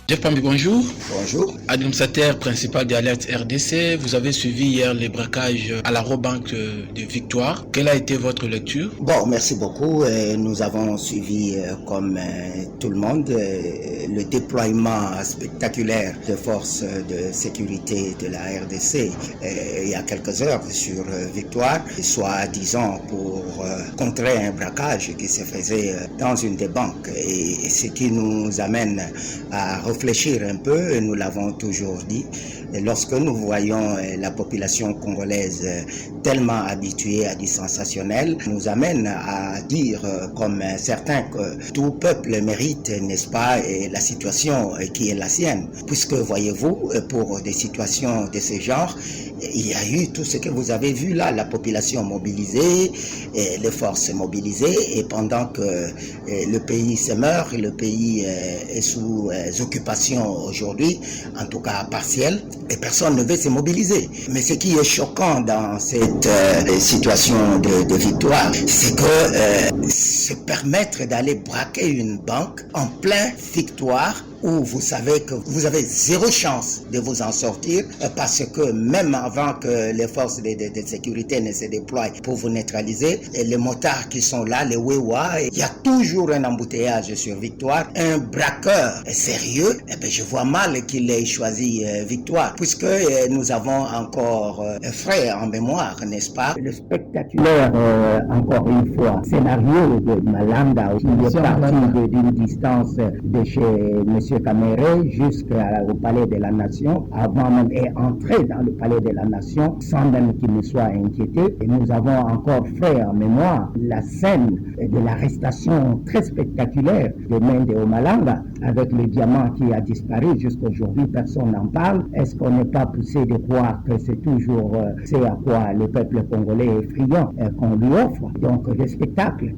Jeff Pambi, bonjour. Bonjour. Administrateur principal d'Alerte RDC, vous avez suivi hier les braquages à la Robank de Victoire. Quelle a été votre lecture? Bon, merci beaucoup. Nous avons suivi, comme tout le monde, le déploiement spectaculaire de forces de sécurité de la RDC il y a quelques heures sur Victoire, soit disons pour contrer un braquage qui se faisait dans une des banques. Et ce qui nous amène à réfléchir un peu, et nous l'avons toujours dit, lorsque nous voyons la population congolaise tellement habituée à du sensationnel, nous amène à dire, comme certains, que tout peuple mérite, n'est-ce pas, la situation qui est la sienne. Puisque, voyez-vous, pour des situations de ce genre, il y a eu tout ce que vous avez vu là, la population mobilisée, les forces mobilisées, et pendant que le pays se meurt, le pays est sous occupation aujourd'hui, en tout cas partielle, et personne ne veut se mobiliser. Mais ce qui est choquant dans cette situation de victoire, c'est que se permettre d'aller braquer une banque en plein victoire, où vous savez que vous avez zéro chance de vous en sortir, parce que même avant que les forces de sécurité ne se déploient pour vous neutraliser, les motards qui sont là, les Wewa, il y a toujours un embouteillage sur Victoire. Un braqueur sérieux, eh bien, je vois mal qu'il ait choisi Victoire, puisque nous avons encore frais en mémoire, n'est-ce pas? Le spectaculaire, encore une fois, scénario de Malanda, qui est parti d'une distance de chez M. Caméré jusqu'au Palais de la Nation, avant même d'entrer dans le Palais de la Nation, sans même qu'il ne soit inquiété. Et nous avons encore fait en mémoire la scène de l'arrestation très spectaculaire de Mende Omalanga, avec le diamant qui a disparu. Jusqu'aujourd'hui, personne n'en parle. Est-ce qu'on n'est pas poussé de croire que c'est toujours ce à quoi le peuple congolais est friand qu'on lui offre? Donc le spectacle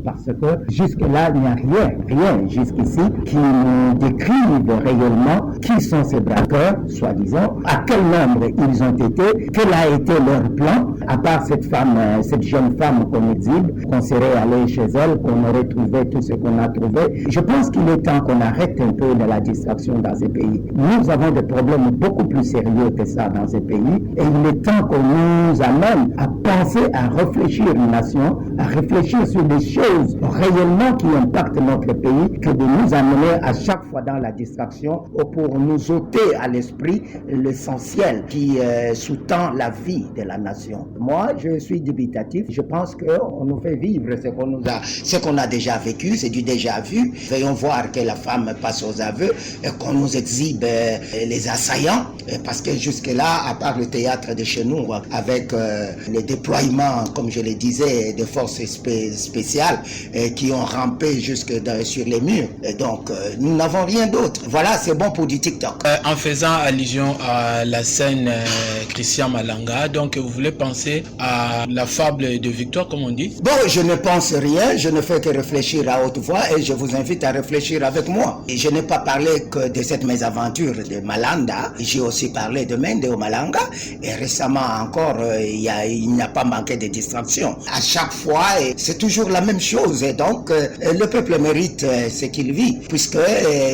parce que jusque-là, il n'y a rien jusqu'ici qui nous décrive réellement qui sont ces braqueurs, soi-disant, à quel nombre ils ont été, quel a été leur plan, à part cette jeune femme qu'on exhibe, qu'on serait allé chez elle, qu'on aurait trouvé tout ce qu'on a trouvé. Je pense qu'il est temps qu'on arrête un peu de la distraction dans ces pays. Nous avons des problèmes beaucoup plus sérieux que ça dans ces pays, et il est temps qu'on nous amène à penser, à réfléchir une nation, à réfléchir sur des choses réellement qui impactent notre pays, que de nous amener à chaque fois dans la distraction pour nous ôter à l'esprit l'essentiel qui sous-tend la vie de la nation. Moi, je suis dubitatif. Je pense qu'on nous fait vivre ce qu'on a déjà vécu, c'est du déjà vu. Veuillons voir que la femme passe aux aveux, qu'on nous exhibe les assaillants, parce que jusque-là, à part le théâtre de chez nous, avec le déploiement, comme je le disais, de forces spéciales qui ont rampé jusque sur les murs. Donc, nous n'avons rien d'autre. Voilà, c'est bon pour du TikTok. En faisant allusion à la scène Christian Malanga, donc vous voulez penser à la fable de Victoire, comme on dit? Bon, je ne pense rien, je ne fais que réfléchir à haute voix, et je vous invite à réfléchir avec moi. Et je n'ai pas parlé que de cette mésaventure de Malanda, j'ai aussi parlé de Mende Omalanga, et récemment encore, il n'y a pas manqué de distractions. À chaque fois, c'est toujours la même chose, et donc le peuple mérite ce qu'il vit, puisque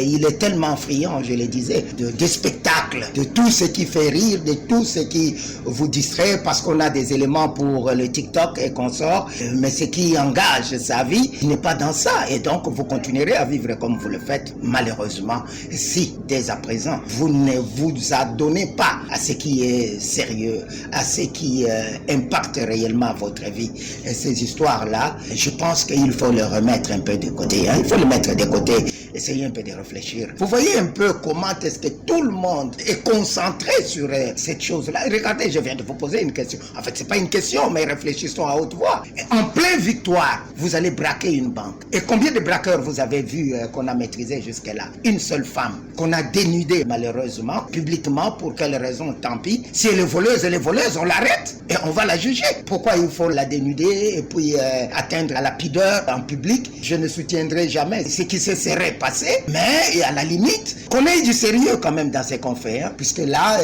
il est tellement friand, je le disais, de spectacles, de tout ce qui fait rire, de tout ce qui vous distrait, parce qu'on a des éléments pour le TikTok et qu'on sort, mais ce qui engage sa vie n'est pas dans ça, et donc vous continuerez à vivre comme vous le faites, malheureusement, si dès à présent vous ne vous adonnez pas à ce qui est sérieux, à ce qui impacte réellement votre vie. Et ces histoires-là, je pense qu'il faut les remettre un peu de côté, il faut les mettre de côté. Essayez un peu de réfléchir. Vous voyez un peu comment est-ce que tout le monde est concentré sur cette chose-là. Regardez, je viens de vous poser une question. En fait, c'est pas une question, mais réfléchissons à haute voix. En pleine victoire, vous allez braquer une banque. Et combien de braqueurs vous avez vu qu'on a maîtrisé jusque-là? Une seule femme qu'on a dénudée malheureusement, publiquement, gouvernement, pour quelle raison, tant pis. Si elle est voleuse, on l'arrête et on va la juger. Pourquoi il faut la dénuder et puis atteindre à la pudeur en public? Je ne soutiendrai jamais ce qui se serait passé, mais à la limite, qu'on ait du sérieux quand même dans ce qu'on fait, hein, puisque là,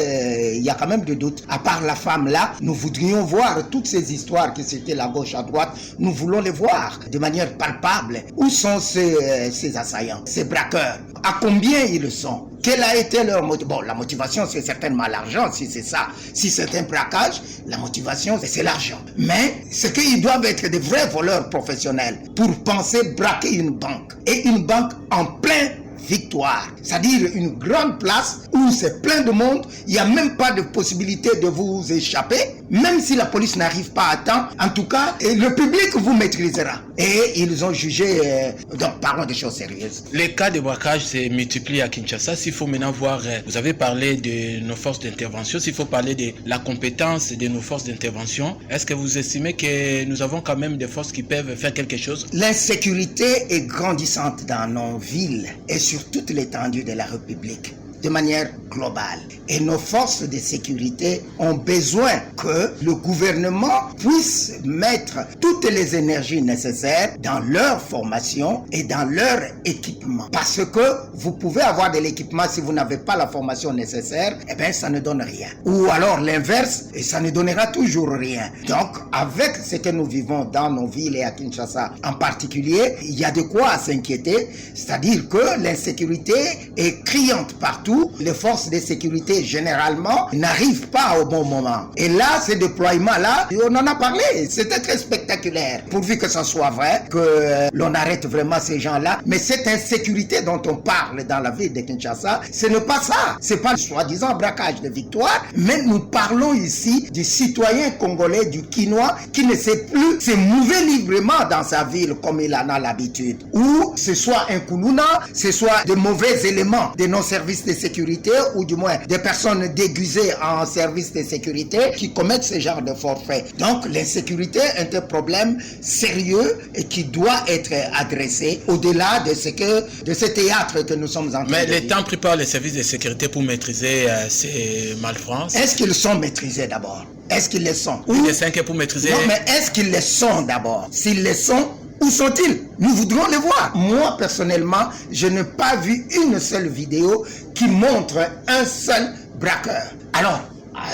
il y a quand même de doutes. À part la femme là, nous voudrions voir toutes ces histoires qui c'était la gauche à droite, nous voulons les voir de manière palpable. Où sont ces assaillants, ces braqueurs? À combien ils sont? Quelle a été leur motivation? Bon, la motivation, c'est certainement l'argent, si c'est ça. Si c'est un braquage, la motivation, c'est l'argent. Mais c'est qu'ils doivent être des vrais voleurs professionnels pour penser braquer une banque. Et une banque en plein Victoire, c'est-à-dire une grande place où c'est plein de monde, il n'y a même pas de possibilité de vous échapper, même si la police n'arrive pas à temps, en tout cas, le public vous maîtrisera. Et ils ont jugé, donc parlons des choses sérieuses. Les cas de braquage se multiplient à Kinshasa. S'il faut maintenant voir, vous avez parlé de nos forces d'intervention, s'il faut parler de la compétence de nos forces d'intervention, est-ce que vous estimez que nous avons quand même des forces qui peuvent faire quelque chose? L'insécurité est grandissante dans nos villes et sur toute l'étendue de la République, de manière globale. Et nos forces de sécurité ont besoin que le gouvernement puisse mettre toutes les énergies nécessaires dans leur formation et dans leur équipement. Parce que vous pouvez avoir de l'équipement, si vous n'avez pas la formation nécessaire, eh bien ça ne donne rien. Ou alors l'inverse, et ça ne donnera toujours rien. Donc avec ce que nous vivons dans nos villes et à Kinshasa en particulier, il y a de quoi s'inquiéter, c'est-à-dire que l'insécurité est criante partout. Les forces de sécurité généralement n'arrivent pas au bon moment. Et là, ces déploiements-là, on en a parlé, c'était très spectaculaire. Pourvu que ça soit vrai, que l'on arrête vraiment ces gens-là. Mais cette insécurité dont on parle dans la ville de Kinshasa, ce n'est pas ça. C'est pas le soi-disant braquage de Victoire, mais nous parlons ici du citoyen congolais, du Kinois, qui ne sait plus se mouver librement dans sa ville comme il en a l'habitude. Ou ce soit un Koulouna, ce soit de mauvais éléments de nos services de sécurité, ou du moins des personnes déguisées en service de sécurité qui commettent ce genre de forfait. Donc l'insécurité est un problème sérieux et qui doit être adressé au-delà de ce théâtre que nous sommes en train de vivre. Mais les temps pris par les services de sécurité pour maîtriser ces malfrats. Est-ce qu'ils sont maîtrisés d'abord? Est-ce qu'ils les sont? Oui, les 5 pour maîtriser. Non, mais est-ce qu'ils les sont d'abord? S'ils les sont, où sont-ils? Nous voudrons les voir. Moi, personnellement, je n'ai pas vu une seule vidéo qui montre un seul braqueur. Alors,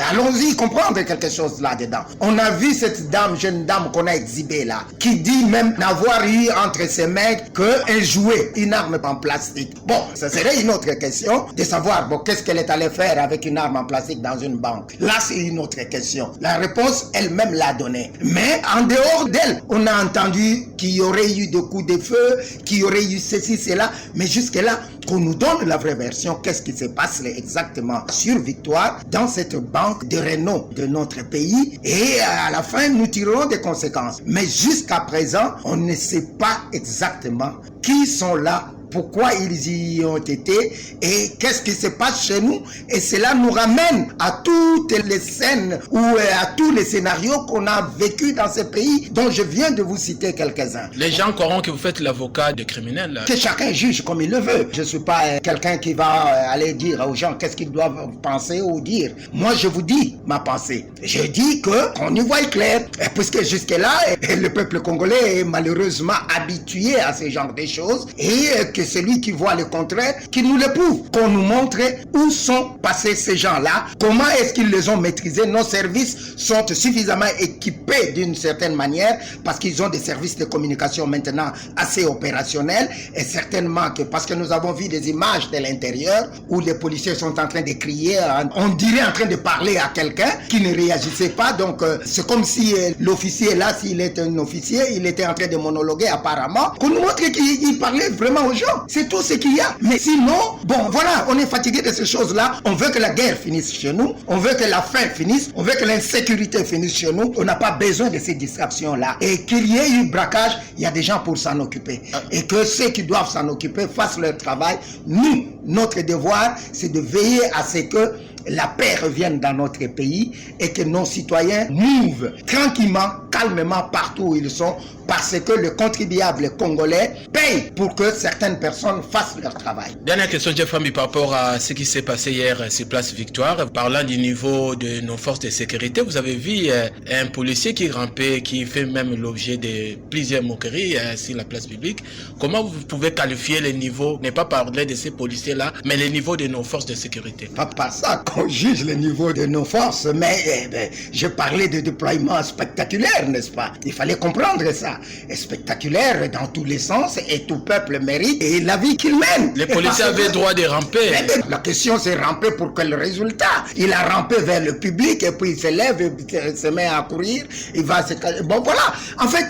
allons-y comprendre quelque chose là-dedans. On a vu cette dame, jeune dame qu'on a exhibée là, qui dit même n'avoir eu entre ses mains qu'un jouet, une arme en plastique. Bon, ça serait une autre question de savoir, bon, qu'est-ce qu'elle est allée faire avec une arme en plastique dans une banque. Là, c'est une autre question. La réponse, elle-même l'a donnée. Mais en dehors d'elle, on a entendu qu'il y aurait eu des coups de feu, qu'il y aurait eu ceci, cela, mais jusque-là, qu'on nous donne la vraie version, qu'est-ce qui se passe exactement sur Victoire dans cette banque de renom de notre pays, et à la fin nous tirerons des conséquences. Mais jusqu'à présent, on ne sait pas exactement qui sont là, pourquoi ils y ont été et qu'est-ce qui se passe chez nous. Et cela nous ramène à toutes les scènes ou à tous les scénarios qu'on a vécu dans ce pays dont je viens de vous citer quelques-uns. Les gens croiront que vous faites l'avocat de criminels. Que chacun juge comme il le veut. Je ne suis pas quelqu'un qui va aller dire aux gens qu'est-ce qu'ils doivent penser ou dire. Moi, je vous dis ma pensée. Je dis qu'on y voit clair. Puisque jusque-là, le peuple congolais est malheureusement habitué à ce genre de choses et que celui qui voit le contraire, qui nous le prouve, qu'on nous montre où sont passés ces gens-là, comment est-ce qu'ils les ont maîtrisés. Nos services sont suffisamment équipés d'une certaine manière parce qu'ils ont des services de communication maintenant assez opérationnels et certainement que parce que nous avons vu des images de l'intérieur où les policiers sont en train de crier, on dirait en train de parler à quelqu'un qui ne réagissait pas. Donc c'est comme si l'officier là, s'il était un officier, il était en train de monologuer apparemment, qu'on nous montre qu'il parlait vraiment aux gens. C'est tout ce qu'il y a. Mais sinon, bon, voilà, on est fatigué de ces choses-là. On veut que la guerre finisse chez nous. On veut que la faim finisse. On veut que l'insécurité finisse chez nous. On n'a pas besoin de ces distractions-là. Et qu'il y ait eu braquage, il y a des gens pour s'en occuper. Et que ceux qui doivent s'en occuper fassent leur travail. Nous, notre devoir, c'est de veiller à ce que la paix revienne dans notre pays et que nos citoyens mouvent tranquillement, calmement partout où ils sont, parce que le contribuable congolais paye pour que certaines personnes fassent leur travail. Dernière question, Jeff Fambi, par rapport à ce qui s'est passé hier sur Place Victoire. Parlant du niveau de nos forces de sécurité, vous avez vu un policier qui rampait, qui fait même l'objet de plusieurs moqueries sur la place publique. Comment vous pouvez qualifier les niveaux, ne pas parler de ces policiers-là, mais les niveaux de nos forces de sécurité? Pas par ça qu'on juge le niveau de nos forces, mais je parlais de déploiement spectaculaire, n'est-ce pas? Il fallait comprendre ça. Et spectaculaire dans tous les sens, et tout peuple mérite et la vie qu'il mène. Les policiers avaient droit de ramper. La question c'est ramper pour quel résultat? Il a rampé vers le public et puis il se lève, il se met à courir, il va se... Bon voilà, en fait,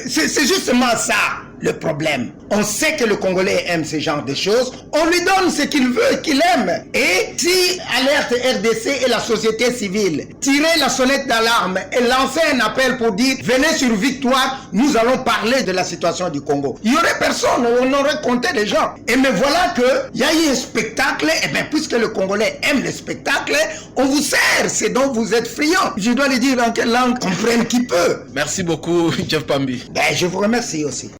c'est justement ça le problème. On sait que le Congolais aime ce genre de choses, on lui donne ce qu'il veut, qu'il aime. Et si Alerte RDC et la société civile tiraient la sonnette d'alarme et lançaient un appel pour dire venez sur Victoire, nous allons parler de la situation du Congo, il n'y aurait personne, on aurait compté les gens. Et mais voilà qu'il y a eu un spectacle, et bien puisque le Congolais aime le spectacle, on vous sert, c'est dont vous êtes friand. Je dois le dire en quelle langue comprenne qui peut. Merci beaucoup, Jeff Pambi. Je vous remercie aussi.